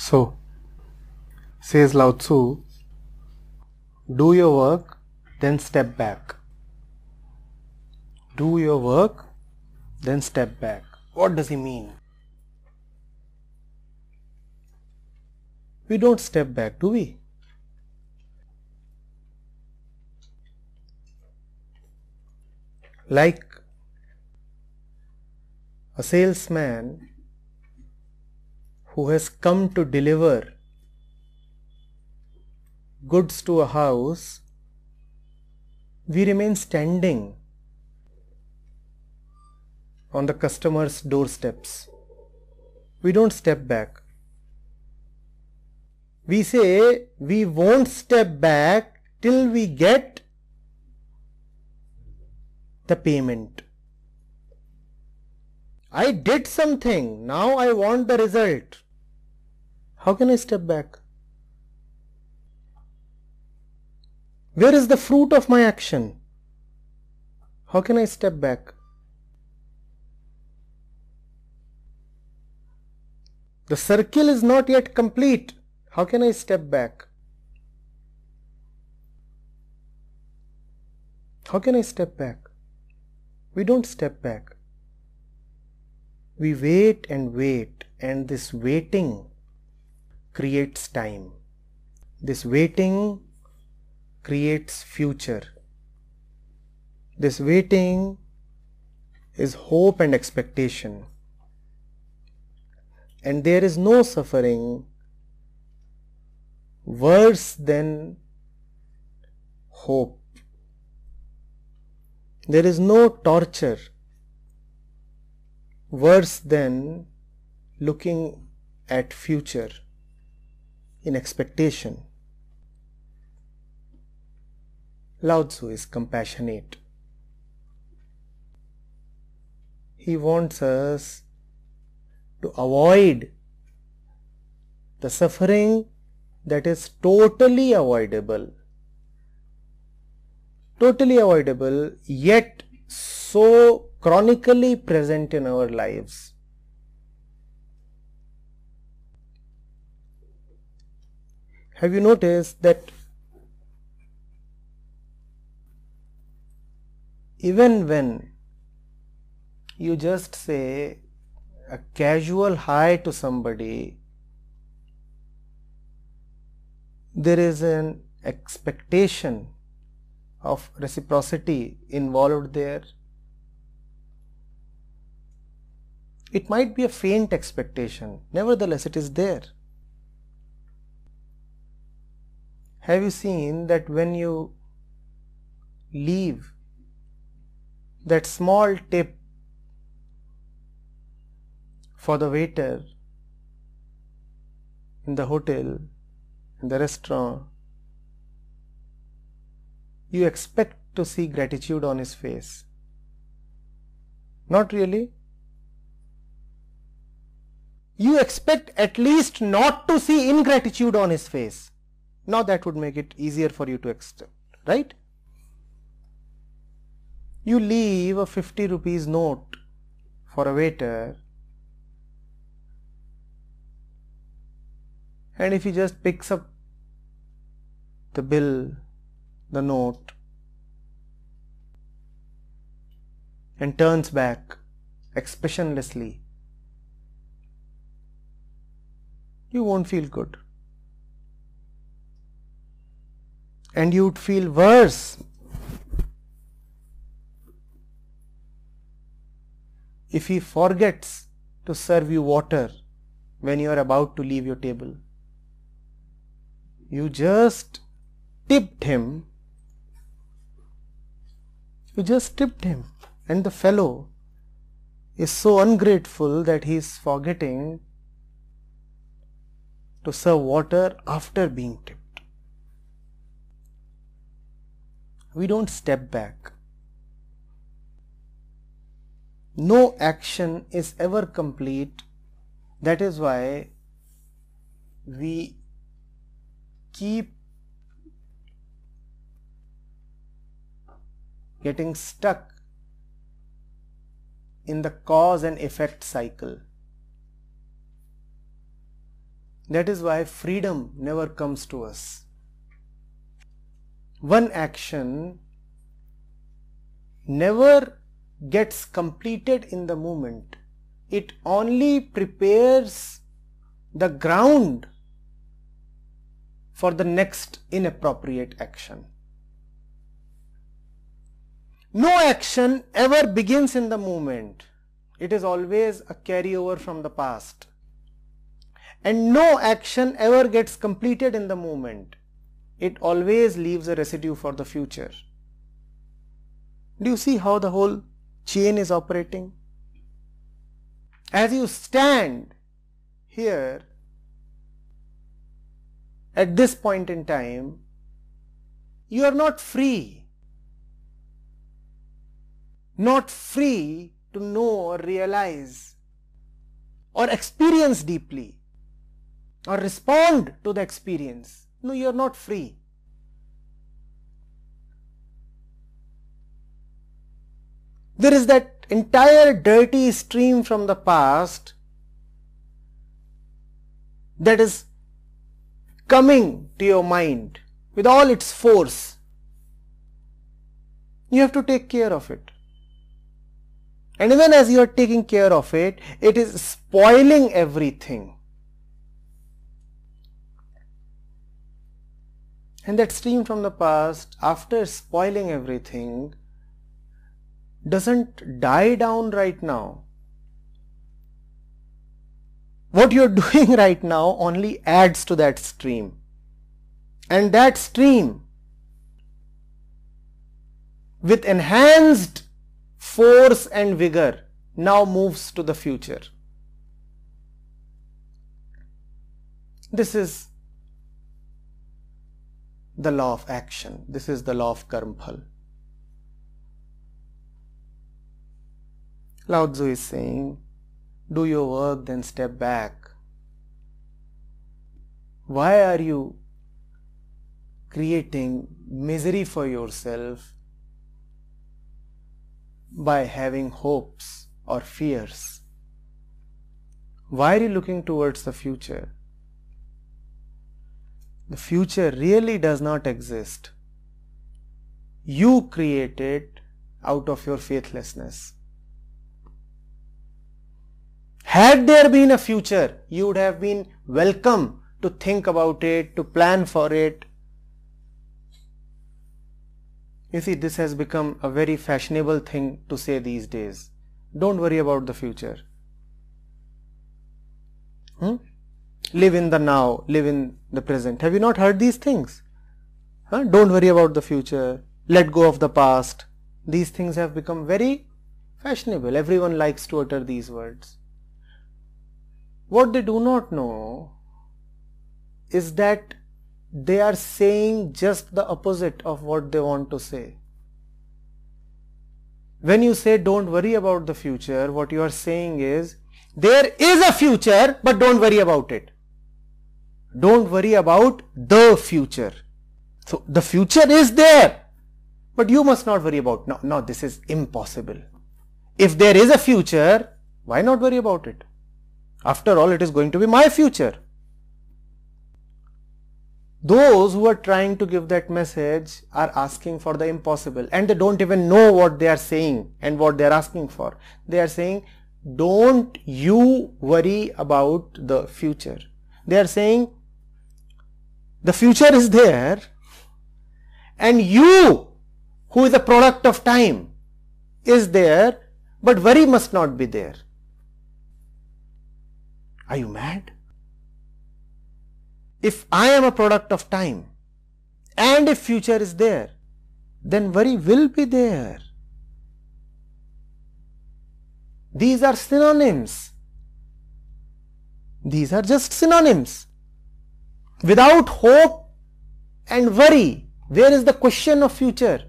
So, says Lao Tzu, do your work, then step back. Do your work, then step back. What does he mean? We don't step back, do we? Like a salesman who has come to deliver goods to a house, we remain standing on the customer's doorsteps. We don't step back. We say we won't step back till we get the payment. I did something, now I want the result. How can I step back? Where is the fruit of my action? How can I step back? The circle is not yet complete. How can I step back? How can I step back? We don't step back. We wait, and this waiting creates time. This waiting creates future. This waiting is hope and expectation. And there is no suffering worse than hope. There is no torture worse than looking at future in expectation. Lao Tzu is compassionate. He wants us to avoid the suffering that is totally avoidable, yet so chronically present in our lives. Have you noticed that even when you just say a casual hi to somebody, there is an expectation of reciprocity involved there? It might be a faint expectation, nevertheless it is there. Have you seen that when you leave, that small tip for the waiter in the hotel, in the restaurant, you expect to see gratitude on his face? Not really. You expect at least not to see ingratitude on his face. Now that would make it easier for you to accept, right? You leave a 50 rupees note for a waiter, and if he just picks up the bill, the note, and turns back expressionlessly, you won't feel good. And you'd feel worse if he forgets to serve you water when you are about to leave your table. You just tipped him. And the fellow is so ungrateful that he is forgetting to serve water after being tipped. We don't step back. No action is ever complete. That is why we keep getting stuck in the cause and effect cycle. That is why freedom never comes to us. One action never gets completed in the moment. It only prepares the ground for the next inappropriate action. No action ever begins in the moment. It is always a carryover from the past. And no action ever gets completed in the moment. It always leaves a residue for the future. Do you see how the whole chain is operating? As you stand here at this point in time, you are not free. Not free to know or realize or experience deeply or respond to the experience. No, you are not free. There is that entire dirty stream from the past that is coming to your mind with all its force. You have to take care of it. And even as you are taking care of it, it is spoiling everything. And that stream from the past, after spoiling everything, doesn't die down right now. What you are doing right now only adds to that stream. And that stream, with enhanced force and vigor, now moves to the future. This is the law of action. This is the law of karma. Lao Tzu is saying, do your work, then step back. Why are you creating misery for yourself by having hopes or fears? Why are you looking towards the future? The future really does not exist. You create it out of your faithlessness. Had there been a future, you would have been welcome to think about it, to plan for it. You see, this has become a very fashionable thing to say these days. Don't worry about the future. Live in the now, live in the present. Have you not heard these things? Don't worry about the future. Let go of the past. These things have become very fashionable. Everyone likes to utter these words. What they do not know is that they are saying just the opposite of what they want to say. When you say don't worry about the future, what you are saying is there is a future, but don't worry about it. Don't worry about the future. So the future is there, but you must not worry about. No, this is impossible. If there is a future, why not worry about it? After all, it is going to be my future. Those who are trying to give that message are asking for the impossible, and they don't even know what they are saying and what they are asking for. They are saying, don't you worry about the future. They are saying, the future is there, and you, who is a product of time, is there, but worry must not be there. Are you mad? If I am a product of time and if future is there, then worry will be there. These are synonyms. These are just synonyms. Without hope and worry, where is the question of future?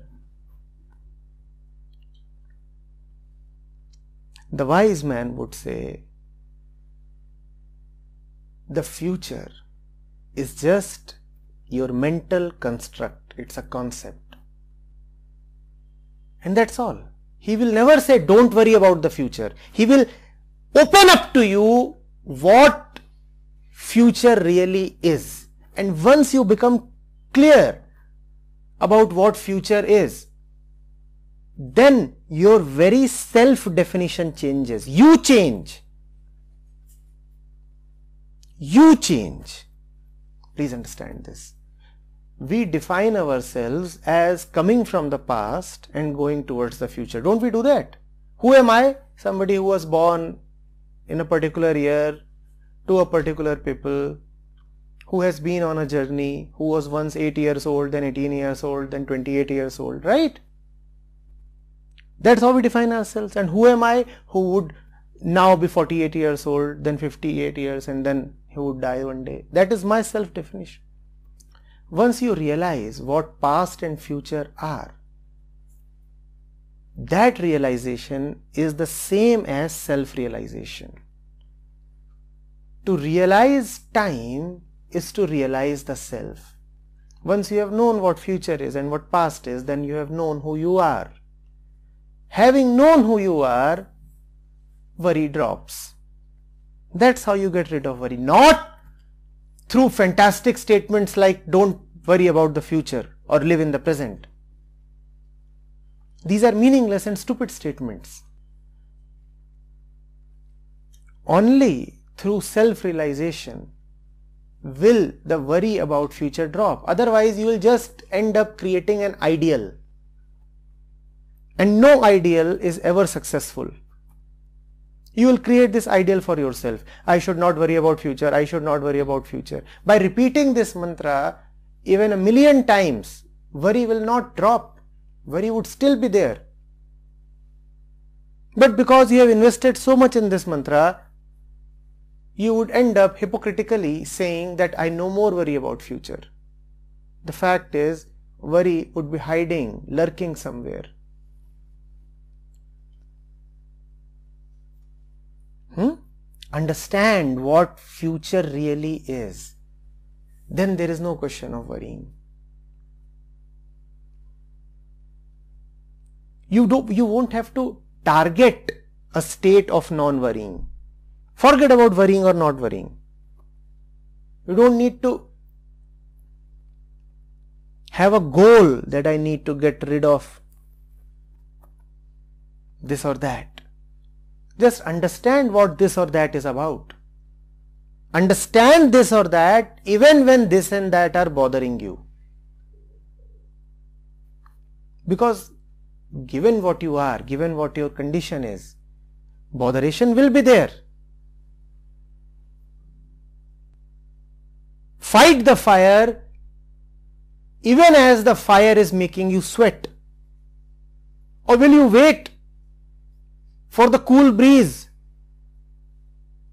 The wise man would say, the future is just your mental construct. It's a concept. And that's all. He will never say don't worry about the future. He will open up to you what future really is. And once you become clear about what future is, then your very self-definition changes. You change. You change. Please understand this. We define ourselves as coming from the past and going towards the future. Don't we do that? Who am I? Somebody who was born in a particular year to a particular people, who has been on a journey, who was once 8 years old, then 18 years old, then 28 years old, right? That's how we define ourselves. And who am I? Who would now be 48 years old, then 58 years, and then he would die one day. That is my self-definition. Once you realize what past and future are, that realization is the same as self-realization. To realize time is to realize the self. Once you have known what future is and what past is, then you have known who you are. Having known who you are, worry drops. That's how you get rid of worry. Not through fantastic statements like don't worry about the future or live in the present. These are meaningless and stupid statements. Only through self-realization will the worry about future drop. Otherwise, you will just end up creating an ideal. And no ideal is ever successful. You will create this ideal for yourself. I should not worry about future. I should not worry about future. By repeating this mantra even 1,000,000 times, worry will not drop. Worry would still be there. But because you have invested so much in this mantra, you would end up hypocritically saying that I no more worry about future. The fact is, worry would be hiding, lurking somewhere. Understand what future really is. Then there is no question of worrying. You won't have to target a state of non-worrying. Forget about worrying or not worrying. You don't need to have a goal that I need to get rid of this or that. Just understand what this or that is about. Understand this or that even when this and that are bothering you. Because given what you are, given what your condition is, botheration will be there. Fight the fire even as the fire is making you sweat. Or will you wait for the cool breeze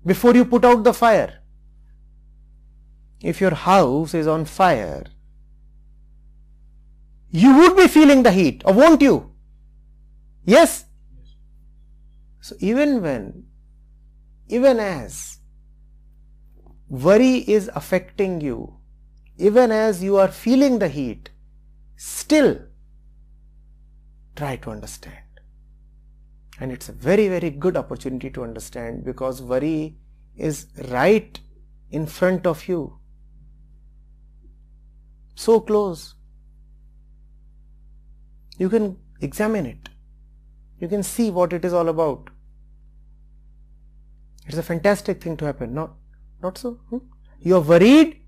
before you put out the fire? If your house is on fire, you would be feeling the heat, or won't you? Yes? So even as worry is affecting you, even as you are feeling the heat, still try to understand. And it's a very, very good opportunity to understand, because worry is right in front of you. So close. You can examine it. You can see what it is all about. It's a fantastic thing to happen. Not so? You are worried,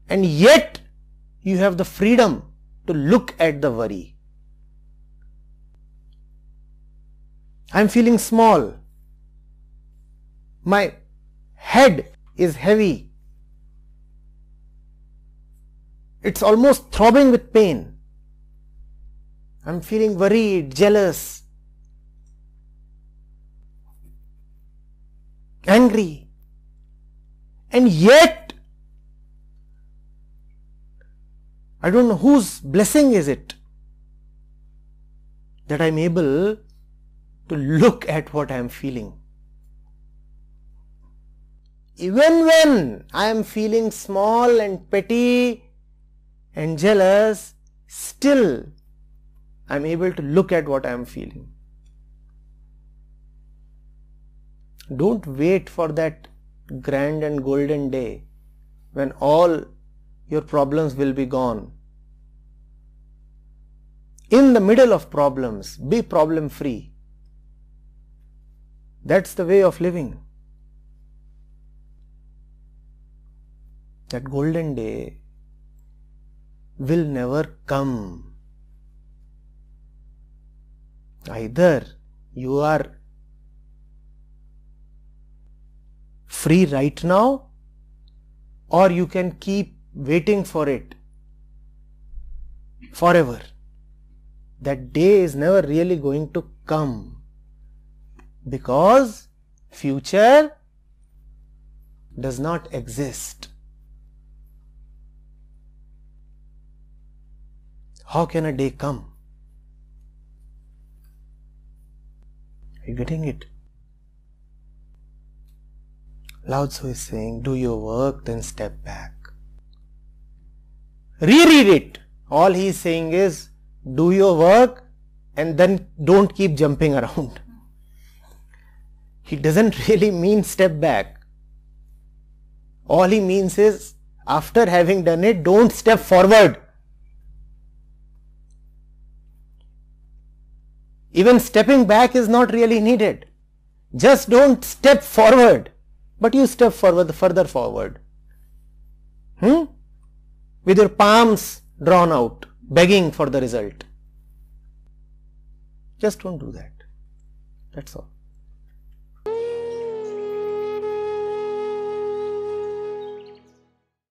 and yet you have the freedom to look at the worry. I am feeling small. My head is heavy. It's almost throbbing with pain. I am feeling worried, jealous, angry. And yet, I don't know whose blessing is it that I am able to look at what I am feeling. Even when I am feeling small and petty and jealous, still I am able to look at what I am feeling. Don't wait for that that grand and golden day when all your problems will be gone. In the middle of problems, be problem free. That's the way of living. That golden day will never come. Either you are free right now, or you can keep waiting for it forever. That day is never really going to come, because future does not exist. How can a day come? Are you getting it? Lao Tzu is saying, do your work, then step back. Reread it. All he is saying is, do your work and then don't keep jumping around. He doesn't really mean step back. All he means is, after having done it, don't step forward. Even stepping back is not really needed. Just don't step forward, but you step forward, further forward. With your palms drawn out, begging for the result. Just don't do that. That's all.